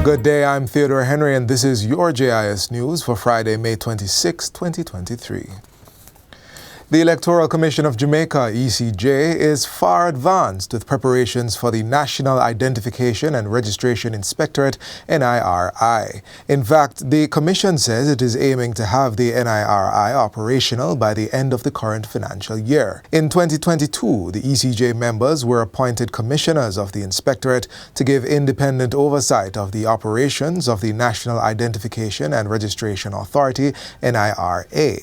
Good day, I'm Theodore Henry, and this is your JIS News for Friday, May 26, 2023. The Electoral Commission of Jamaica, ECJ, is far advanced with preparations for the National Identification and Registration Inspectorate, NIRI. In fact, the Commission says it is aiming to have the NIRI operational by the end of the current financial year. In 2022, the ECJ members were appointed commissioners of the Inspectorate to give independent oversight of the operations of the National Identification and Registration Authority, NIRA.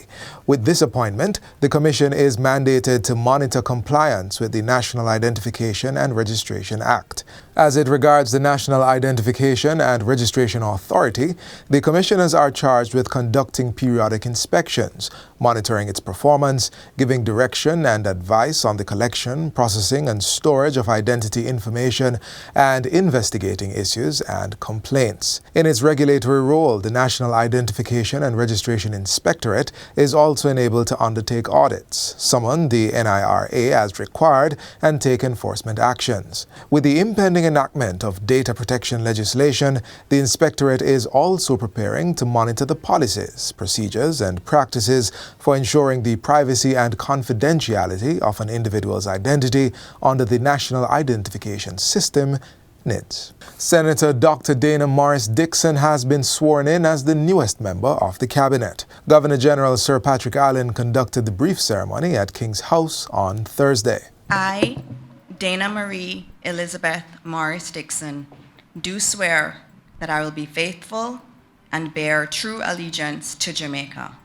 With this appointment, the Commission is mandated to monitor compliance with the National Identification and Registration Act. As it regards the National Identification and Registration Authority, the commissioners are charged with conducting periodic inspections, monitoring its performance, giving direction and advice on the collection, processing, and storage of identity information, and investigating issues and complaints. In its regulatory role, the National Identification and Registration Inspectorate is also enabled to undertake audits, summon the NIRA as required, and take enforcement actions. With the impending enactment of data protection legislation, the Inspectorate is also preparing to monitor the policies, procedures, and practices for ensuring the privacy and confidentiality of an individual's identity under the National Identification System, NIDS. Senator Dr. Dana Morris Dixon has been sworn in as the newest member of the cabinet. Governor General Sir Patrick Allen conducted the brief ceremony at King's House on Thursday. I, Dana Marie Elizabeth Morris Dixon, do swear that I will be faithful and bear true allegiance to Jamaica,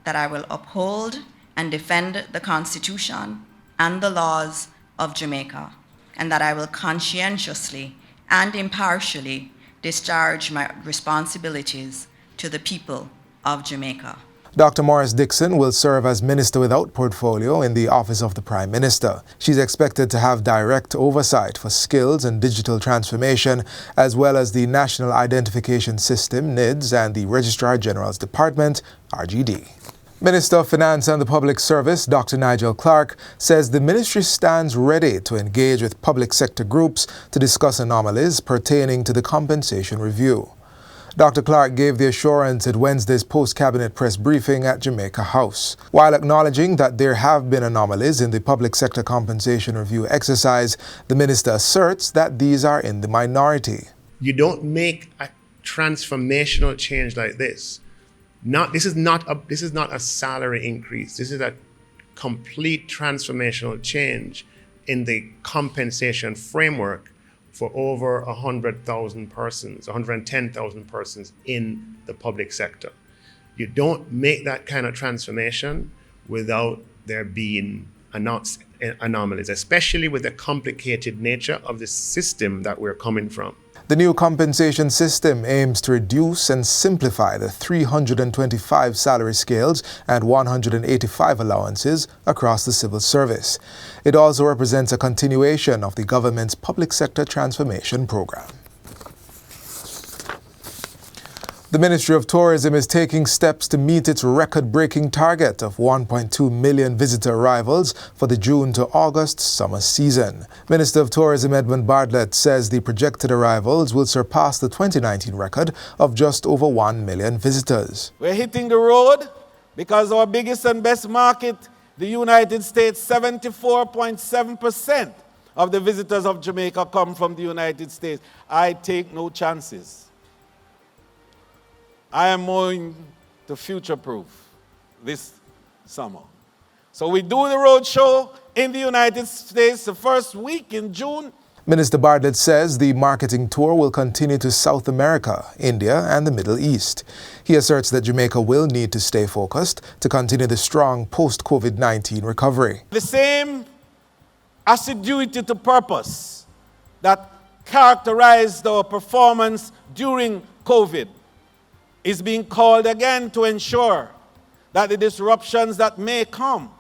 that I will uphold and defend the Constitution and the laws of Jamaica, and that I will conscientiously and impartially discharge my responsibilities to the people of Jamaica. Dr. Morris Dixon will serve as Minister without portfolio in the Office of the Prime Minister. She's expected to have direct oversight for skills and digital transformation, as well as the National Identification System, NIDS, and the Registrar General's Department, RGD. Minister of Finance and the Public Service, Dr. Nigel Clark, says the ministry stands ready to engage with public sector groups to discuss anomalies pertaining to the compensation review. Dr. Clark gave the assurance at Wednesday's post-cabinet press briefing at Jamaica House. While acknowledging that there have been anomalies in the public sector compensation review exercise, the minister asserts that these are in the minority. You don't make a transformational change like this. This is not a salary increase. This is a complete transformational change in the compensation framework for over 100,000 persons, 110,000 persons in the public sector. You don't make that kind of transformation without there being anomalies, especially with the complicated nature of the system that we're coming from. The new compensation system aims to reduce and simplify the 325 salary scales and 185 allowances across the civil service. It also represents a continuation of the government's public sector transformation program. The Ministry of Tourism is taking steps to meet its record-breaking target of 1.2 million visitor arrivals for the June to August summer season. Minister of Tourism Edmund Bartlett says the projected arrivals will surpass the 2019 record of just over 1 million visitors. We're hitting the road because our biggest and best market, the United States, 74.7% of the visitors of Jamaica come from the United States. I take no chances. I am going to future-proof this summer. So we do the road show in the United States the first week in June. Minister Bartlett says the marketing tour will continue to South America, India, and the Middle East. He asserts that Jamaica will need to stay focused to continue the strong post-COVID-19 recovery. The same assiduity to purpose that characterized our performance during COVID is being called again to ensure that the disruptions that may come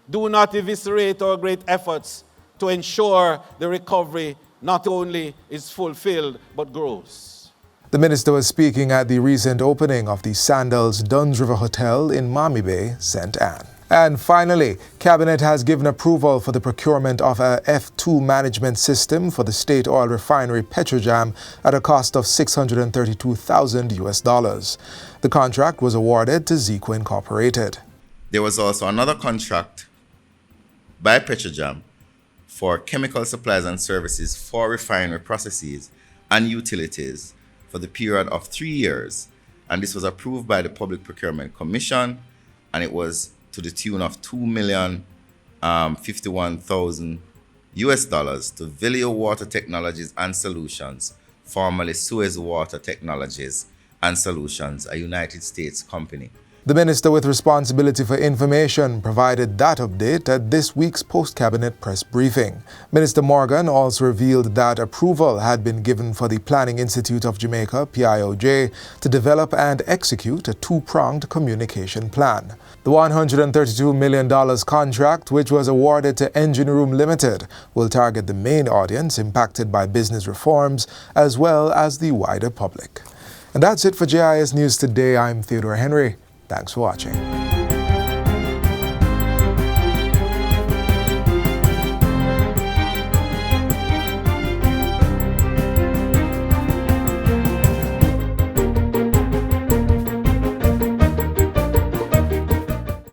do not eviscerate our great efforts to ensure the recovery not only is fulfilled but grows. The minister was speaking at the recent opening of the Sandals Duns River Hotel in Miami Bay, St. Anne. And finally, Cabinet has given approval for the procurement of a F2 management system for the state oil refinery Petrojam at a cost of $632,000. The contract was awarded to Zico Incorporated. There was also another contract by Petrojam for chemical supplies and services for refinery processes and utilities for the period of 3 years. And this was approved by the Public Procurement Commission, and it was to the tune of $2,051,000 to Vilio Water Technologies and Solutions, formerly Suez Water Technologies and Solutions, a United States company. The Minister with responsibility for information provided that update at this week's post-cabinet press briefing. Minister Morgan also revealed that approval had been given for the Planning Institute of Jamaica, PIOJ, to develop and execute a two-pronged communication plan. The $132 million contract, which was awarded to Engine Room Limited, will target the main audience impacted by business reforms as well as the wider public. And that's it for JIS News Today. I'm Theodore Henry. Thanks for watching.